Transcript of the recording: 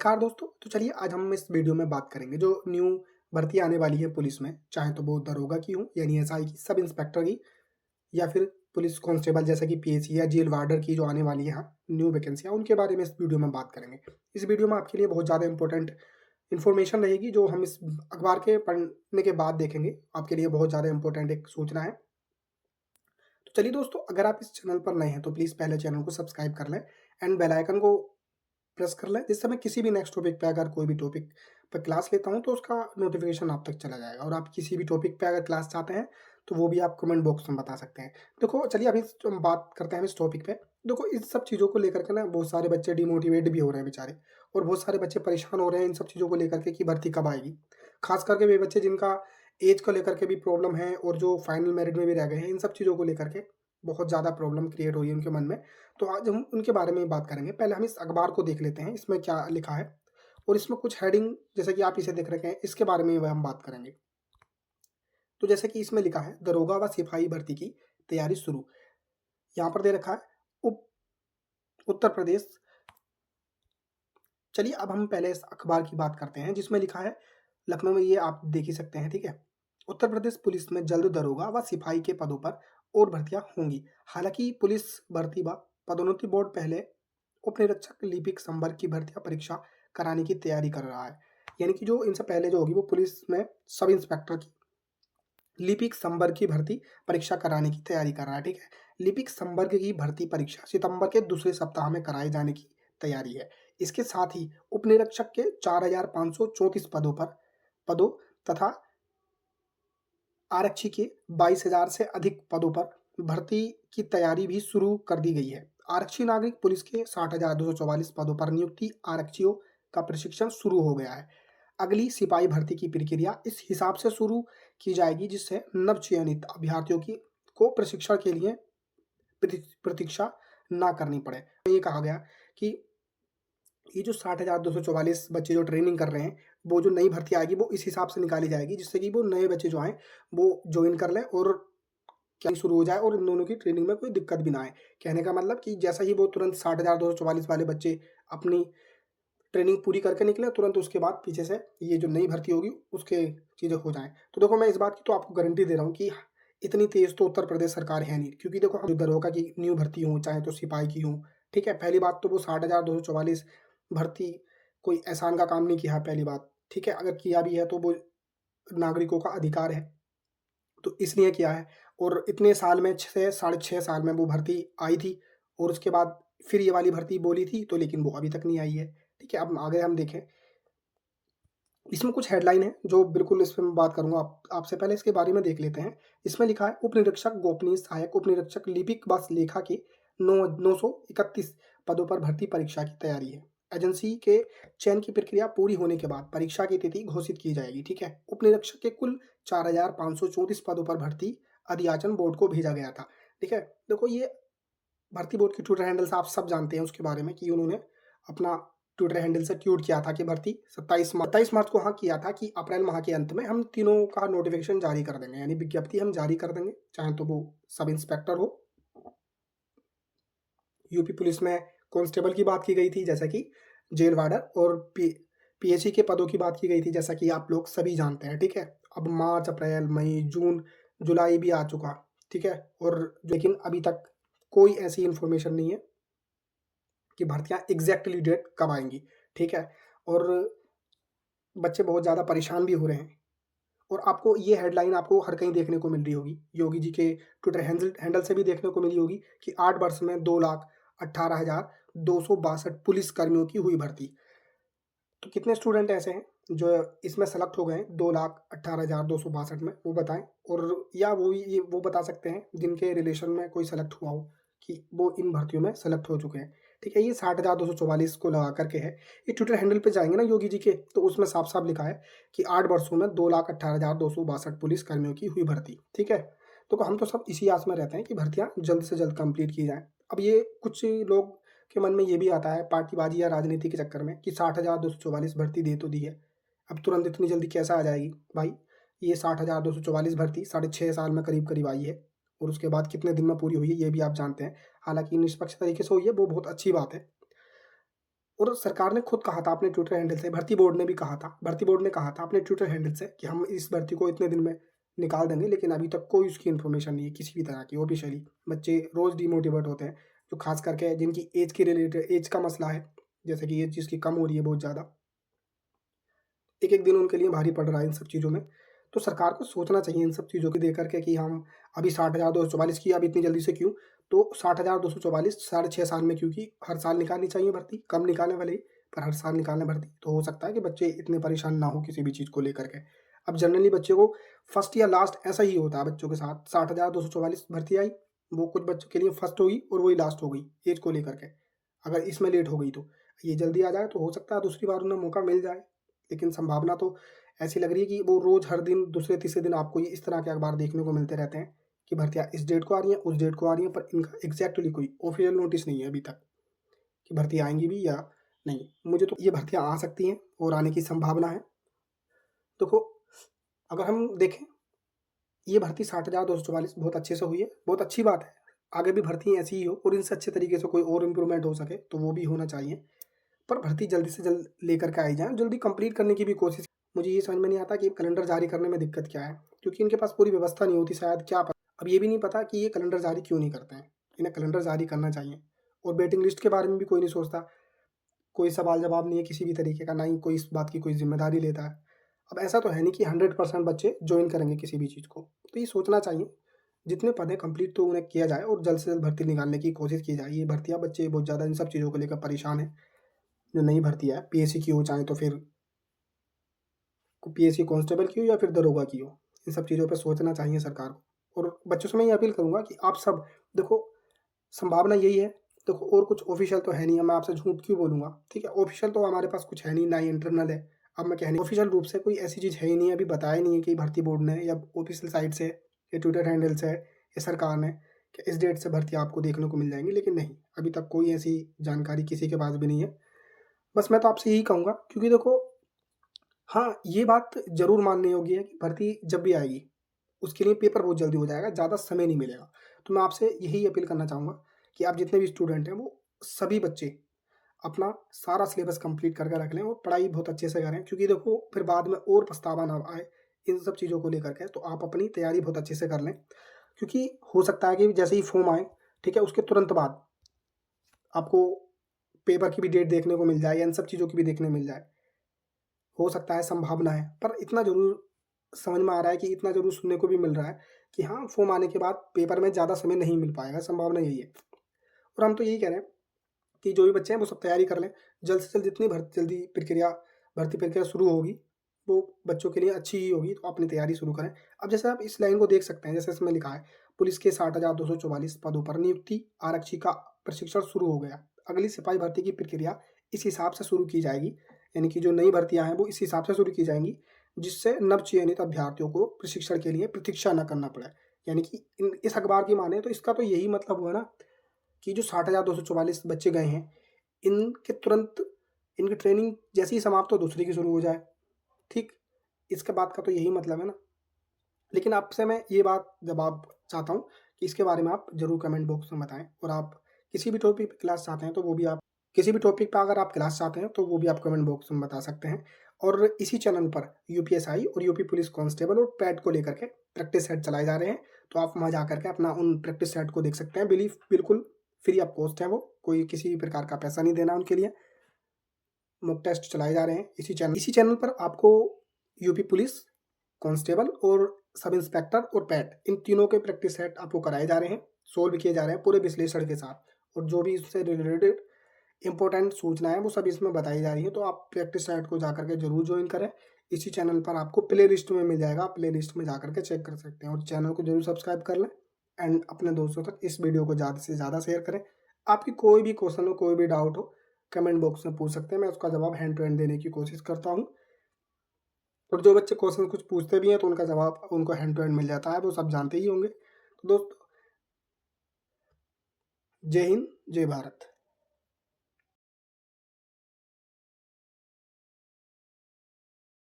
नमस्कार दोस्तों, तो चलिए आज हम इस वीडियो में बात करेंगे जो न्यू भर्ती आने वाली है पुलिस में, चाहे तो वो दरोगा की हो यानी एसआई की, सब इंस्पेक्टर की या फिर पुलिस कांस्टेबल जैसे कि पीएसी या जेल वार्डर की जो आने वाली है न्यू वैकेंसियाँ, उनके बारे में इस वीडियो में बात करेंगे। इस वीडियो में आपके लिए बहुत ज़्यादा इंपॉर्टेंट इन्फॉर्मेशन रहेगी जो हम इस अखबार के पढ़ने के बाद देखेंगे। आपके लिए बहुत ज़्यादा इंपॉर्टेंट एक सूचना है। तो चलिए दोस्तों, अगर आप इस चैनल पर नए हैं तो प्लीज़ पहले चैनल को सब्सक्राइब कर लें एंड बेल आइकन को प्रेस कर लें, जिससे मैं किसी भी नेक्स्ट टॉपिक पे अगर कोई भी टॉपिक पर क्लास लेता हूँ तो उसका नोटिफिकेशन आप तक चला जाएगा। और आप किसी भी टॉपिक पे अगर क्लास चाहते हैं तो वो भी आप कमेंट बॉक्स में बता सकते हैं। देखो चलिए अभी हम बात करते हैं इस टॉपिक पे। देखो इस सब चीज़ों को लेकर के ना बहुत सारे बच्चे डिमोटिवेट भी हो रहे हैं बेचारे, और बहुत सारे बच्चे परेशान हो रहे हैं इन सब चीज़ों को लेकर के कि भर्ती कब आएगी। खास करके वे बच्चे जिनका एज को लेकर के भी प्रॉब्लम है और जो फाइनल मेरिट में भी रह गए हैं, इन सब चीज़ों को लेकर के बहुत ज़्यादा प्रॉब्लम क्रिएट हो रही है उनके मन में। तो आज हम उनके बारे में ही बात करेंगे। पहले हम इस अखबार को देख लेते हैं, इसमें क्या लिखा है, और इसमें कुछ हेडिंग जैसे कि आप इसे देख रखे हैं, इसके बारे में हम बात करेंगे। तो जैसे कि इसमें लिखा है, दरोगा व सिपाही भर्ती की तैयारी शुरू। यहाँ पर दे रखा है उप उत्तर प्रदेश। चलिए अब हम पहले इस अखबार की बात करते हैं जिसमें लिखा है, लखनऊ में, ये आप देख ही सकते हैं, ठीक है। उत्तर प्रदेश पुलिस में जल्द दरोगा व सिपाही के पदों पर और भर्तियां होंगी। हालांकि पुलिस भर्ती व पदोन्नति बोर्ड पहले उपनिरीक्षक लिपिक संवर्ग की भर्तियां परीक्षा कराने की तैयारी कर रहा है। यानी कि जो इनसे पहले जो होगी वो पुलिस में सब इंस्पेक्टर की लिपिक संवर्ग की भर्ती परीक्षा कराने की तैयारी कर रहा है, ठीक है। लिपिक संवर्ग की भर्ती परीक्षा सितंबर के दूसरे सप्ताह में कराए जाने की तैयारी है। इसके साथ ही उपनिरीक्षक के 4,534 पदों तथा आरक्षी के 22,000 से अधिक पदों पर भर्ती की तैयारी भी शुरू कर दी गई है। आरक्षी नागरिक पुलिस के 60,244 पदों पर नियुक्ति आरक्षियों का प्रशिक्षण शुरू हो गया है। अगली सिपाही भर्ती की प्रक्रिया इस हिसाब से शुरू की जाएगी जिससे नवचयनित अभ्यर्थियों की को प्रशिक्षण के लिए प्रतीक्षा ना करनी पड़े। ये कहा गया कि ये जो 60,244 बच्चे जो ट्रेनिंग कर रहे हैं, वो जो नई भर्ती आएगी वो इस हिसाब से निकाली जाएगी जिससे कि वो नए बच्चे जो आएँ वो जॉइन कर लें और क्या शुरू हो जाए और इन दोनों की ट्रेनिंग में कोई दिक्कत भी ना आए। कहने का मतलब कि जैसा ही वो तुरंत 60,244 वाले बच्चे अपनी ट्रेनिंग पूरी करके निकले, तुरंत उसके बाद पीछे से ये जो नई भर्ती होगी उसके चीज़ें हो जाएँ। तो देखो मैं इस बात की तो आपको गारंटी दे रहा हूँ कि इतनी तेज़ तो उत्तर प्रदेश सरकार है नहीं। क्योंकि देखो हम दरोगा की न्यू भर्ती हो, चाहे तो सिपाही की हो, ठीक है? पहली बात तो वो 60,244 भर्ती कोई एहसान का काम नहीं किया है, पहली बात, ठीक है? अगर किया भी है तो वो नागरिकों का अधिकार है, तो इसलिए किया है। और इतने साल में 6 साढ़े 6 साल में वो भर्ती आई थी, और उसके बाद फिर ये वाली भर्ती बोली थी, तो लेकिन वो अभी तक नहीं आई है, ठीक है? अब आगे हम देखें, इसमें कुछ हेडलाइन है जो बिल्कुल इस पे मैं बात करूँगा आपसे। पहले इसके बारे में देख लेते हैं। इसमें लिखा है, उप निरीक्षक, गोपनीय सहायक उप निरीक्षक, लिपिक व लेखा के 931 पदों पर भर्ती परीक्षा की तैयारी है। एजेंसी के चयन की प्रक्रिया पूरी होने के बाद परीक्षा की तिथि घोषित की जाएगी, ठीक है। उप निरीक्षक के कुल 4,534 पदों पर भर्ती अधियाचन बोर्ड को भेजा गया था, ठीक है। देखो ये भर्ती बोर्ड की ट्विटर हैंडल से आप सब जानते हैं उसके बारे में कि उन्होंने अपना ट्विटर हैंडल से ट्वीट किया था कि भर्ती 27 मार्च को हाँ किया था कि अप्रैल माह के अंत में हम तीनों का नोटिफिकेशन जारी कर देंगे, यानी विज्ञप्ति हम जारी कर देंगे, चाहे तो वो सब इंस्पेक्टर हो। यूपी पुलिस में कांस्टेबल की बात की गई थी जैसा कि जेल वार्डर, और पीएसी के पदों की बात की गई थी जैसा कि आप लोग सभी जानते हैं, ठीक है। अब मार्च, अप्रैल, मई, जून, जुलाई भी आ चुका, ठीक है। और लेकिन अभी तक कोई ऐसी इंफॉर्मेशन नहीं है कि भर्तियाँ एग्जैक्टली डेट कब आएंगी, ठीक है। और बच्चे बहुत ज़्यादा परेशान भी हो रहे हैं। और आपको ये हेडलाइन आपको हर कहीं देखने को मिल रही होगी, योगी जी के ट्विटर हैंडल से भी देखने को मिली होगी कि 8 वर्ष में 2,18,262 पुलिस कर्मियों की हुई भर्ती। तो कितने स्टूडेंट ऐसे हैं जो इसमें सेलेक्ट हो गए हैं 2,18,262 में, वो बताएं। और या वो बता सकते हैं जिनके रिलेशन में कोई सेलेक्ट हुआ हो कि वो इन भर्तियों में सेलेक्ट हो चुके हैं, ठीक है। ये 60,244 को लगा करके है। ये ट्विटर हैंडल पे जाएंगे ना योगी जी के, तो उसमें साफ साफ लिखा है कि 8 वर्षों में 2,18,262 पुलिस कर्मियों की हुई भर्ती, ठीक है। तो हम तो सब इसी आस में रहते हैं कि भर्तियां जल्द से जल्द कंप्लीट की जाएं। अब ये कुछ लोग के मन में ये भी आता है पार्टीबाजी या राजनीति के चक्कर में कि 60,244 भर्ती दे तो दी है, अब तुरंत इतनी जल्दी कैसे आ जाएगी भाई। ये 60,244 भर्ती 6.5 साल में करीब करीब आई है, और उसके बाद कितने दिन में पूरी हुई है ये भी आप जानते हैं। हालांकि निष्पक्ष तरीके से हुई है, वो बहुत अच्छी बात है। और सरकार ने खुद कहा था अपने ट्विटर हैंडल से, भर्ती बोर्ड ने भी कहा था, भर्ती बोर्ड ने कहा था अपने ट्विटर हैंडल से कि हम इस भर्ती को इतने दिन में निकाल देंगे, लेकिन अभी तक कोई उसकी इन्फॉर्मेशन नहीं है किसी भी तरह की ऑफिशियली। बच्चे रोज़ डिमोटिवेट होते हैं, जो खास करके जिनकी एज के रिलेटेड एज का मसला है, जैसे कि एज जिसकी कम हो रही है बहुत ज़्यादा, एक एक दिन उनके लिए भारी पड़ रहा है इन सब चीज़ों में। तो सरकार को सोचना चाहिए इन सब चीज़ों को देख करके कि हम अभी 60,244 की अब इतनी जल्दी से क्यों? तो 60,244 साढ़े 6 साल में, क्योंकि हर साल निकालनी चाहिए भर्ती, कम निकालें भले ही, पर हर साल निकालें भर्ती। तो हो सकता है कि बच्चे इतने परेशान ना हो किसी भी चीज़ को लेकर के। अब जनरली बच्चे को फर्स्ट या लास्ट ऐसा ही होता है बच्चों के साथ, 60,244 भर्ती आई, वो कुछ बच्चों के लिए फर्स्ट होगी और वही लास्ट हो गई एज को लेकर के। अगर इसमें लेट हो गई तो ये जल्दी आ जाए तो हो सकता है दूसरी बार उन्हें मौका मिल जाए। लेकिन संभावना तो ऐसी लग रही है कि वो रोज़ हर दिन दूसरे तीसरे दिन आपको ये इस तरह के अखबार देखने को मिलते रहते हैं कि भर्तियाँ इस डेट को आ रही हैं, उस डेट को आ रही हैं, पर इनका एग्जैक्टली कोई ऑफिशियल नोटिस नहीं है अभी तक कि भर्ती आएंगी भी या नहीं। मुझे तो ये भर्तियाँ आ सकती हैं और आने की संभावना है। देखो, अगर हम देखें, ये भर्ती 60,244 बहुत अच्छे से हुई है, बहुत अच्छी बात है। आगे भी भर्ती ऐसी ही हो और इनसे अच्छे तरीके से कोई और इम्प्रूवमेंट हो सके तो वो भी होना चाहिए। पर भर्ती जल्दी से जल्द लेकर के आई जाए, जल्दी कंप्लीट करने की भी कोशिश। मुझे ये समझ में नहीं आता कि कैलेंडर जारी करने में दिक्कत क्या है, क्योंकि इनके पास पूरी व्यवस्था नहीं होती शायद, क्या पता। अब ये भी नहीं पता कि ये कैलेंडर जारी क्यों नहीं करते हैं, इन्हें कैलेंडर जारी करना चाहिए। और वेटिंग लिस्ट के बारे में भी कोई नहीं सोचता, कोई सवाल जवाब नहीं है किसी भी तरीके का, ना ही कोई इस बात की कोई जिम्मेदारी लेता है। अब ऐसा तो है नहीं कि 100% बच्चे ज्वाइन करेंगे किसी भी चीज़ को, तो ये सोचना चाहिए जितने पद हैं कंप्लीट तो उन्हें किया जाए और जल्द से जल्द भर्ती निकालने की कोशिश की जाए। ये भर्तियाँ, बच्चे बहुत ज़्यादा इन सब चीज़ों को लेकर परेशान हैं। जो नई भर्ती है पीएससी की हो, चाहे तो फिर पीएससी कांस्टेबल की हो या फिर दरोगा की हो, इन सब चीज़ों पे सोचना चाहिए सरकार को। और बच्चों से मैं ये अपील करूँगा कि आप सब देखो, संभावना यही है, देखो और कुछ ऑफिशियल तो है नहीं, मैं आपसे झूठ क्यों बोलूँगा, ठीक है? ऑफिशियल तो हमारे पास कुछ है नहीं, ना ही इंटरनल है। अब मैं कह नहीं, ऑफिशियल रूप से कोई ऐसी चीज़ है ही नहीं, अभी बताया नहीं है कि भर्ती बोर्ड ने या ऑफिशियल साइट से या ट्विटर हैंडल से या सरकार ने कि इस डेट से भर्ती आपको देखने को मिल जाएँगी, लेकिन नहीं, अभी तक कोई ऐसी जानकारी किसी के पास भी नहीं है। बस मैं तो आपसे यही कहूँगा, क्योंकि देखो, हाँ, ये बात ज़रूर मानने योग्य है कि भर्ती जब भी आएगी, उसके लिए पेपर बहुत जल्दी हो जाएगा, ज़्यादा समय नहीं मिलेगा। तो मैं आपसे यही अपील करना चाहूँगा कि आप जितने भी स्टूडेंट हैं, वो सभी बच्चे अपना सारा सिलेबस कंप्लीट करके रख लें और पढ़ाई बहुत अच्छे से करें, क्योंकि देखो फिर बाद में और पछतावा ना आए इन सब चीज़ों को लेकर के। तो आप अपनी तैयारी बहुत अच्छे से कर लें, क्योंकि हो सकता है कि जैसे ही फॉर्म आए, ठीक है, उसके तुरंत बाद आपको पेपर की भी डेट देखने को मिल जाए या इन सब चीज़ों की भी देखने मिल जाए। हो सकता है, संभावना है, पर इतना ज़रूर समझ में आ रहा है कि इतना ज़रूर सुनने को भी मिल रहा है कि हाँ, फॉर्म आने के बाद पेपर में ज़्यादा समय नहीं मिल पाएगा, संभावना यही है। और हम तो यही कह रहे हैं कि जो भी बच्चे हैं वो सब तैयारी कर लें, जल्द से जल्द जितनी जल्दी भर्ती प्रक्रिया शुरू होगी, वो बच्चों के लिए अच्छी ही होगी, तो अपनी तैयारी शुरू करें। अब जैसे आप इस लाइन को देख सकते हैं, जैसे इसमें लिखा है, पुलिस के 60,244 पदों पर नियुक्ति, आरक्षी का प्रशिक्षण शुरू हो गया। अगली सिपाही भर्ती की प्रक्रिया इस हिसाब से शुरू की जाएगी, यानी कि जो नई भर्तियाँ हैं वो इस हिसाब से शुरू की जाएँगी, जिससे नवचयनित अभ्यर्थियों को प्रशिक्षण के लिए प्रतीक्षा न करना पड़े। यानी कि इस अखबार की माने तो इसका तो यही मतलब हुआ ना कि जो 60,244 बच्चे गए हैं, इनके तुरंत इनकी ट्रेनिंग जैसे ही समाप्त हो दूसरी की शुरू हो जाए, ठीक? इसके बाद का तो यही मतलब है ना। लेकिन आपसे मैं ये बात जवाब चाहता हूँ कि इसके बारे में आप ज़रूर कमेंट बॉक्स में बताएँ, और आप किसी भी टॉपिक पे क्लास चाहते हैं तो वो भी आप किसी भी टॉपिक पे अगर आप क्लास चाहते हैं तो वो भी आप कमेंट बॉक्स में बता सकते हैं। और इसी चैनल पर यूपीएसआई और यूपी पुलिस कांस्टेबल और पैट को लेकर के प्रैक्टिस सेट चलाए जा रहे हैं, तो आप वहाँ जा करके अपना उन प्रैक्टिस सेट को देख सकते हैं। बिल्कुल फ्री ऑफ कॉस्ट है वो, कोई किसी भी प्रकार का पैसा नहीं देना उनके लिए। मॉक टेस्ट चलाए जा रहे हैं इसी चैनल पर आपको यूपी पुलिस कांस्टेबल और सब इंस्पेक्टर और पैट, इन तीनों के प्रैक्टिस सेट आपको कराए जा रहे हैं, सोल्व किए जा रहे हैं पूरे विश्लेषण के साथ, और जो भी इससे रिलेटेड इंपॉर्टेंट सूचनाएं हैं वो सब इसमें बताई जा रही है। तो आप प्रैक्टिस सेट को जाकर के जरूर ज्वाइन करें। इसी चैनल पर आपको प्ले लिस्ट में मिल जाएगा, प्ले लिस्ट में जाकर के चेक कर सकते हैं, और चैनल को जरूर सब्सक्राइब कर लें एंड अपने दोस्तों तक इस वीडियो को ज़्यादा से ज़्यादा शेयर करें। आपकी कोई भी क्वेश्चन हो, कोई भी डाउट हो, कमेंट बॉक्स में पूछ सकते हैं, मैं उसका जवाब हैंड टू हैंड देने की कोशिश करता हूँ। और जो बच्चे क्वेश्चन कुछ पूछते भी हैं तो उनका जवाब उनको हैंड टू हैंड मिल जाता है, वो सब जानते ही होंगे। तो दोस्तों, जय हिंद, जय भारत।